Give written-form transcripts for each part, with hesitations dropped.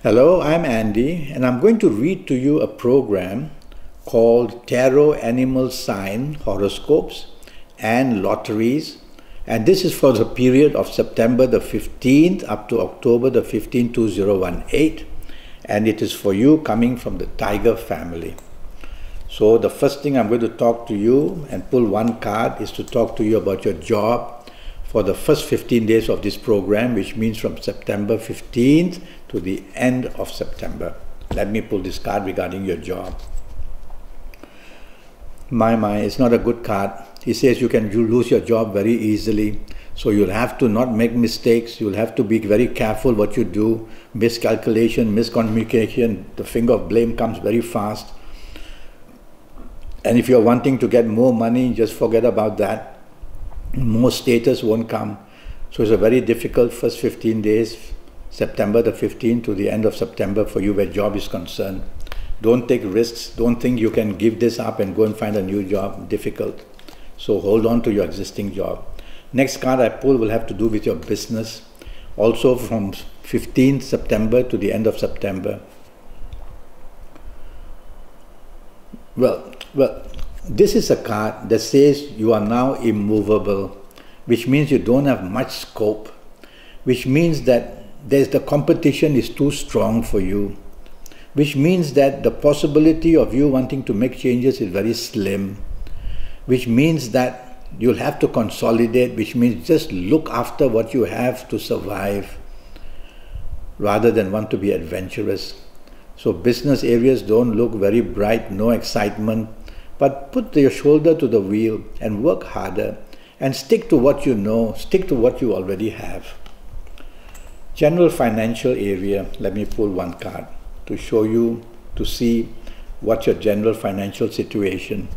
Hello, I'm Andy, and I'm going to read to you a program called Tarot Animal Sign Horoscopes and Lotteries. And this is for the period of September the 15th up to October the 15th, 2018. And it is for you coming from the Tiger family. So the first thing I'm going to talk to you and pull one card is to talk to you about your job for the first 15 days of this program, which means from September 15th to the end of September. Let me pull this card regarding your job. My, it's not a good card. He says you lose your job very easily. So you'll have to not make mistakes. You'll have to be very careful what you do. Miscalculation, miscommunication, the finger of blame comes very fast. And if you're wanting to get more money, just forget about that. More status won't come. So it's a very difficult first 15 days, September the 15th to the end of September for you where job is concerned. Don't take risks. Don't think you can give this up and go and find a new job. Difficult. So hold on to your existing job. Next card I pull will have to do with your business. Also from 15th September to the end of September. Well, this is a card that says you are now immovable, which means you don't have much scope, which means that the competition is too strong for you, which means that the possibility of you wanting to make changes is very slim, which means that you'll have to consolidate, which means just look after what you have to survive rather than want to be adventurous. So business areas don't look very bright, no excitement, but put your shoulder to the wheel and work harder and stick to what you know, stick to what you already have. General financial area, let me pull one card to show you, to see what's your general financial situation.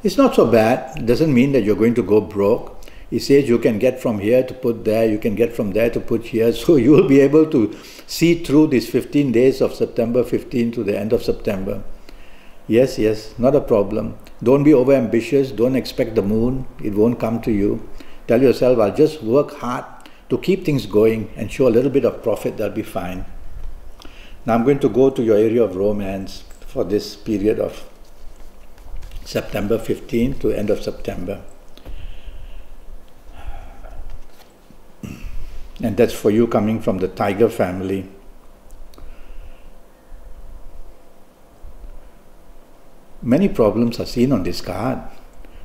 It's not so bad. It doesn't mean that you're going to go broke. It says you can get from here to put there, you can get from there to put here, so you will be able to see through these 15 days of September 15 to the end of September. Yes, not a problem. Don't be overambitious. Don't expect the moon. It won't come to you. Tell yourself, I'll just work hard to keep things going and show a little bit of profit. That'll be fine. Now I'm going to go to your area of romance for this period of September 15 to end of September. And that's for you coming from the Tiger family. Many problems are seen on this card.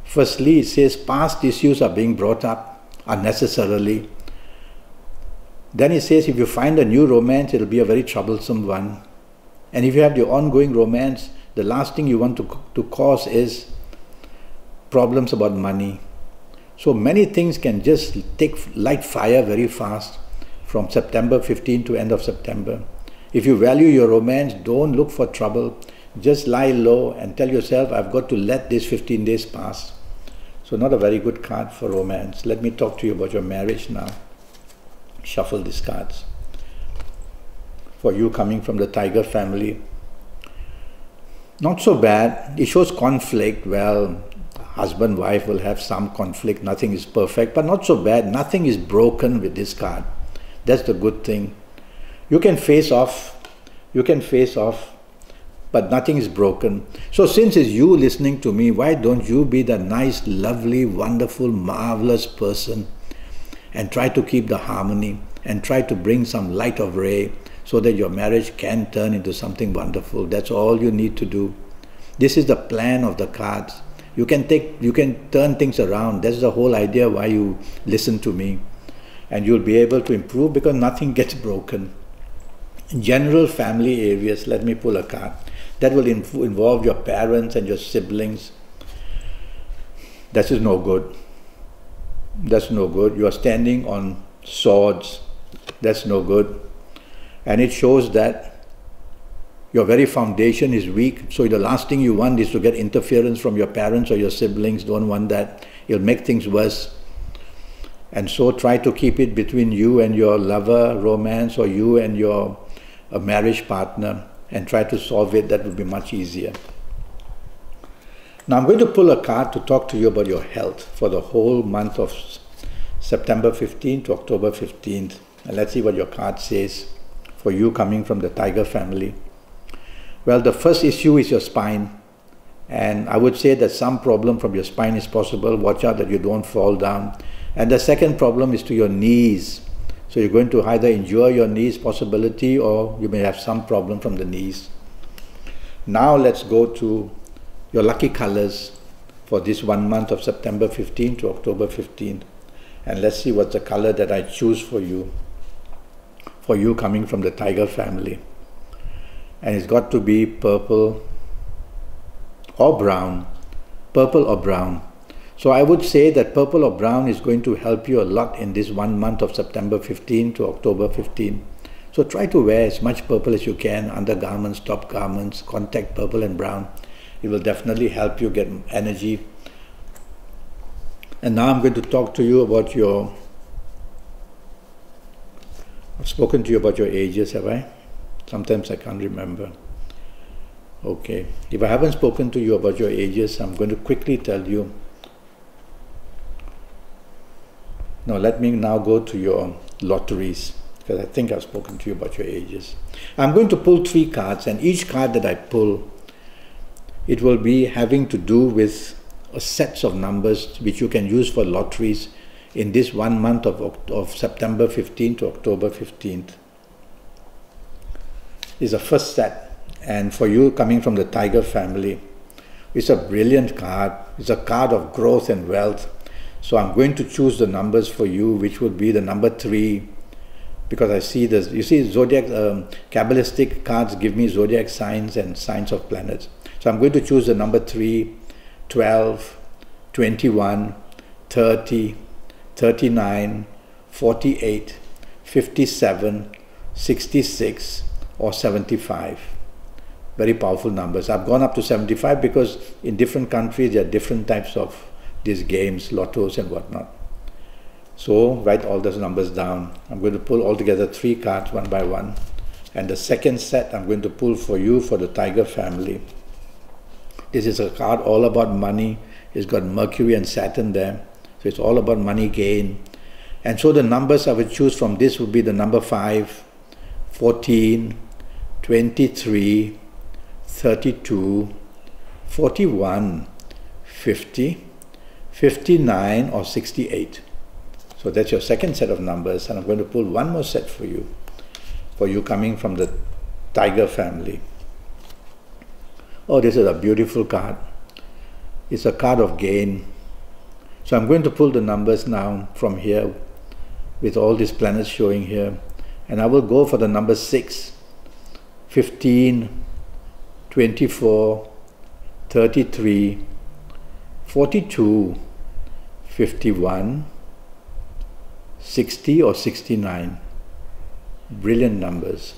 Firstly, it says past issues are being brought up unnecessarily. Then it says if you find a new romance, it'll be a very troublesome one. And if you have the ongoing romance, the last thing you want to cause is problems about money. So many things can just light fire very fast from September 15 to end of September. If you value your romance, don't look for trouble. Just lie low and tell yourself, I've got to let these 15 days pass. So not a very good card for romance. Let me talk to you about your marriage now. Shuffle these cards. For you coming from the Tiger family. Not so bad. It shows conflict. Well, husband, wife will have some conflict. Nothing is perfect, but not so bad. Nothing is broken with this card. That's the good thing. You can face off. But nothing is broken. So since it's you listening to me, why don't you be the nice, lovely, wonderful, marvelous person and try to keep the harmony and try to bring some light of ray so that your marriage can turn into something wonderful. That's all you need to do. This is the plan of the cards. You can turn things around. That's the whole idea why you listen to me. And you'll be able to improve because nothing gets broken. In general family areas, let me pull a card. That will involve your parents and your siblings. That is no good. That's no good. You are standing on swords. That's no good. And it shows that your very foundation is weak. So the last thing you want is to get interference from your parents or your siblings. Don't want that. It'll make things worse. And so try to keep it between you and your lover, romance, or you and your marriage partner. And try to solve it. That would be much easier. Now I'm going to pull a card to talk to you about your health for the whole month of September 15th to October 15th. And let's see what your card says for you coming from the Tiger family. Well, the first issue is your spine. And I would say that some problem from your spine is possible. Watch out that you don't fall down. And the second problem is to your knees. So you're going to either injure your knees possibility, or you may have some problem from the knees. Now let's go to your lucky colors for this 1 month of September 15 to October 15. And let's see what's the color that I choose for you coming from the Tiger family. And it's got to be purple or brown. Purple or brown. So I would say that purple or brown is going to help you a lot in this 1 month of September 15 to October 15. So try to wear as much purple as you can, undergarments, top garments, contact purple and brown. It will definitely help you get energy. And now I'm going to talk to you about I've spoken to you about your ages, have I? Sometimes I can't remember. Okay, if I haven't spoken to you about your ages, I'm going to quickly tell you. Now let me now go to your lotteries, because I think I've spoken to you about your ages. I'm going to pull 3 cards, and each card that I pull, it will be having to do with sets of numbers which you can use for lotteries in this 1 month of September 15 to October 15th. Is the first set. And for you coming from the Tiger family, it's a brilliant card. It's a card of growth and wealth. So I'm going to choose the numbers for you, which would be the number 3, because I see this. You see, zodiac, Kabbalistic cards give me zodiac signs and signs of planets. So I'm going to choose the number 3, 12, 21, 30, 39, 48, 57, 66, or 75. Very powerful numbers. I've gone up to 75 because in different countries there are different types of these games, lottos and whatnot. So write all those numbers down. I'm going to pull all together 3 cards one by one. And the second set I'm going to pull for you for the Tiger family. This is a card all about money. It's got Mercury and Saturn there. So it's all about money gain. And so the numbers I would choose from this would be the number 5, 14, 23, 32, 41, 50, 59 or 68. So that's your second set of numbers, and I'm going to pull one more set for you coming from the Tiger family. Oh, this is a beautiful card. It's a card of gain. So I'm going to pull the numbers now from here with all these planets showing here, and I will go for the number 6, 15, 24, 33, 42, 51, 60 or 69. Brilliant numbers.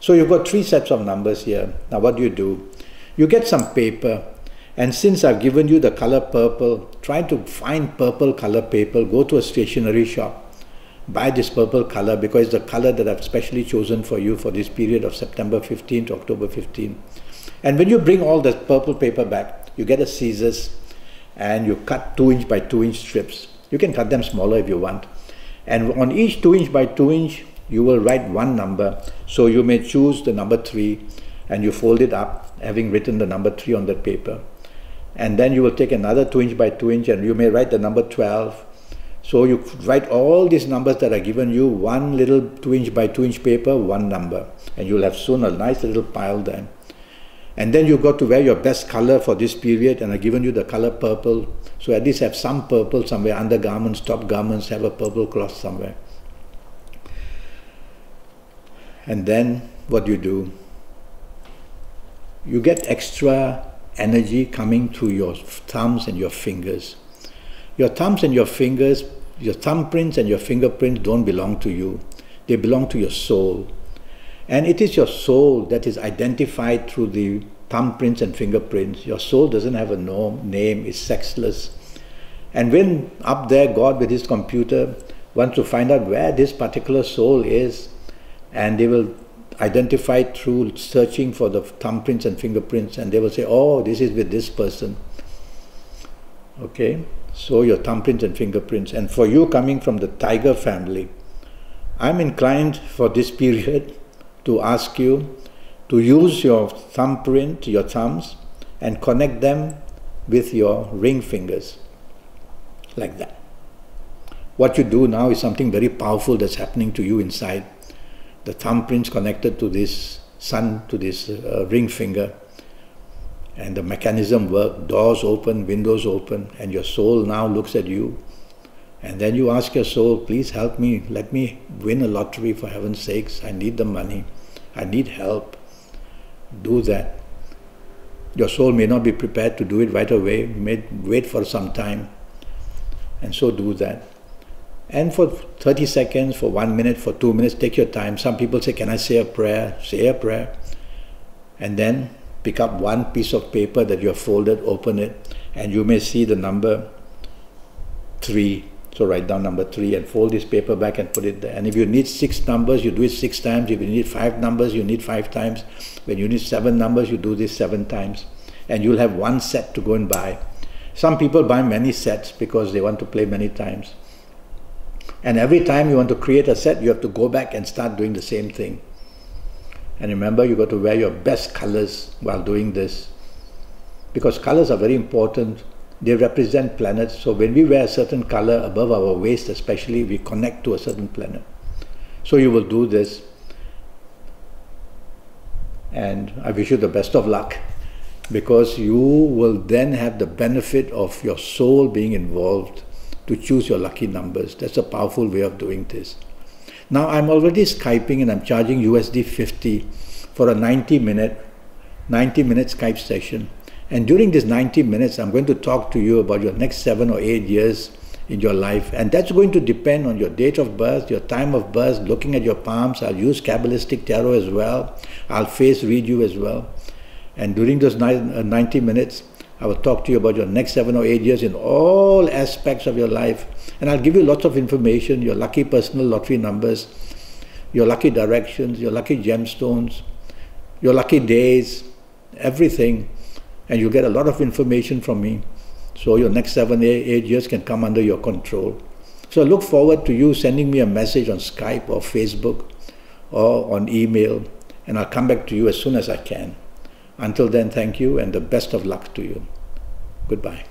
So you've got 3 sets of numbers here. Now what do? You get some paper, and since I've given you the color purple, try to find purple color paper. Go to a stationery shop. Buy this purple color because it's the color that I've specially chosen for you for this period of September 15 to October 15. And when you bring all the purple paper back, you get a scissors and you cut 2" by 2" strips. You can cut them smaller if you want. And on each 2" by 2", you will write one number. So you may choose the number 3 and you fold it up, having written the number 3 on that paper. And then you will take another 2" by 2" and you may write the number 12. So you write all these numbers that are given you, one little 2" by 2" paper, one number. And you'll have soon a nice little pile there. And then you got to wear your best color for this period, and I've given you the color purple. So at least have some purple somewhere, undergarments, top garments, have a purple cloth somewhere. And then what do? You get extra energy coming through your thumbs and your fingers. Your thumbs and your fingers, your thumbprints and your fingerprints don't belong to you. They belong to your soul. And it is your soul that is identified through the thumbprints and fingerprints. Your soul doesn't have a name, it's sexless. And when up there God with his computer wants to find out where this particular soul is, and they will identify it through searching for the thumbprints and fingerprints, and they will say, oh, this is with this person. Okay, so your thumbprints and fingerprints. And for you coming from the Tiger family, I'm inclined for this period to ask you to use your thumbprint, your thumbs, and connect them with your ring fingers, like that. What you do now is something very powerful that's happening to you inside. The thumbprint's connected to this sun, to this ring finger, and the mechanism works. Doors open, windows open, and your soul now looks at you. And then you ask your soul, please help me, let me win a lottery for heaven's sakes. I need the money, I need help. Do that. Your soul may not be prepared to do it right away, may wait for some time, and so do that. And for 30 seconds, for 1 minute, for 2 minutes, take your time. Some people say, can I say a prayer? Say a prayer. And then pick up one piece of paper that you have folded, open it, and you may see the number 3. So write down number 3 and fold this paper back and put it there. And if you need 6 numbers, you do it 6 times. If you need 5 numbers, you need 5 times. When you need 7 numbers, you do this 7 times. And you'll have one set to go and buy. Some people buy many sets because they want to play many times. And every time you want to create a set, you have to go back and start doing the same thing. And remember, you got to wear your best colors while doing this. Because colors are very important. They represent planets. So when we wear a certain color above our waist especially, we connect to a certain planet. So you will do this. And I wish you the best of luck, because you will then have the benefit of your soul being involved to choose your lucky numbers. That's a powerful way of doing this. Now I'm already Skyping and I'm charging USD 50 for a 90-minute Skype session. And during this 90 minutes, I'm going to talk to you about your next 7 or 8 years in your life. And that's going to depend on your date of birth, your time of birth, looking at your palms. I'll use Kabbalistic Tarot as well. I'll face read you as well. And during those 90 minutes, I will talk to you about your next 7 or 8 years in all aspects of your life. And I'll give you lots of information, your lucky personal lottery numbers, your lucky directions, your lucky gemstones, your lucky days, everything. And you get a lot of information from me. So your next 7 or 8 years can come under your control. So I look forward to you sending me a message on Skype or Facebook or on email. And I'll come back to you as soon as I can. Until then, thank you and the best of luck to you. Goodbye.